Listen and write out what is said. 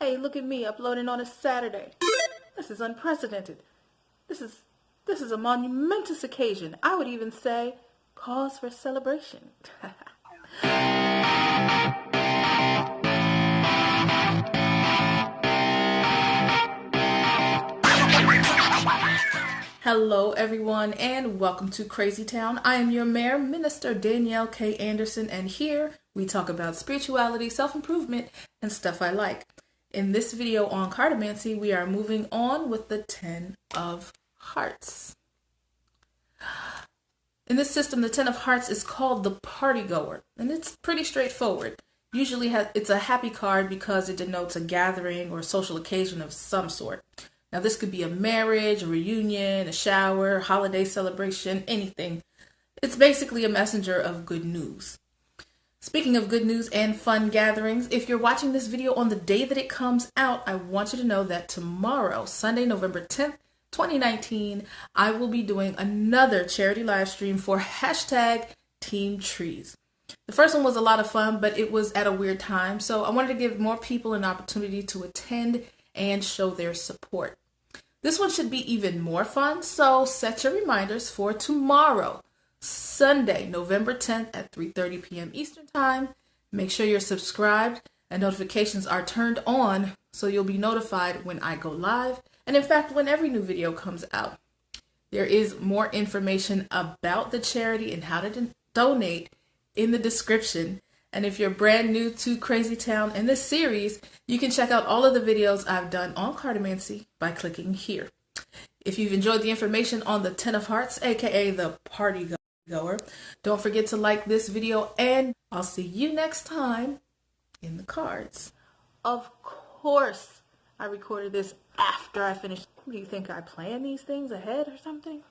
Hey, look at me uploading on a Saturday. This is unprecedented. This is this is a monumentous occasion. I would even say cause for celebration. Hello, everyone, and welcome to Crazy Town. I am your mayor, Minister Danielle K. Anderson, and here we talk about spirituality, self-improvement, and stuff I like. In this video on Cartomancy, we are moving on with the 10 of Hearts. In this system, the 10 of Hearts is called the party goer, and it's pretty straightforward. Usually it's a happy card because it denotes a gathering or social occasion of some sort. Now, this could be a marriage, a reunion, a shower, holiday celebration, anything. It's basically a messenger of good news. Speaking of good news and fun gatherings, if you're watching this video on the day that it comes out, I want you to know that tomorrow, Sunday, November 10th, 2019, I will be doing another charity live stream for hashtag Team Trees. The first one was a lot of fun, but it was at a weird time, so I wanted to give more people an opportunity to attend and show their support. This one should be even more fun, so set your reminders for tomorrow, Sunday, November 10th at 3:30 p.m. Eastern Time. Make sure you're subscribed and notifications are turned on so you'll be notified when I go live, and in fact, when every new video comes out. There is more information about the charity and how to donate in the description. And if you're brand new to Crazy Town and this series, you can check out all of the videos I've done on Cartomancy by clicking here. If you've enjoyed the information on the 10 of Hearts, aka the party goer, don't forget to like this video, and I'll see you next time in the cards. Of course, I recorded this after I finished. What do you think, I planned these things ahead or something?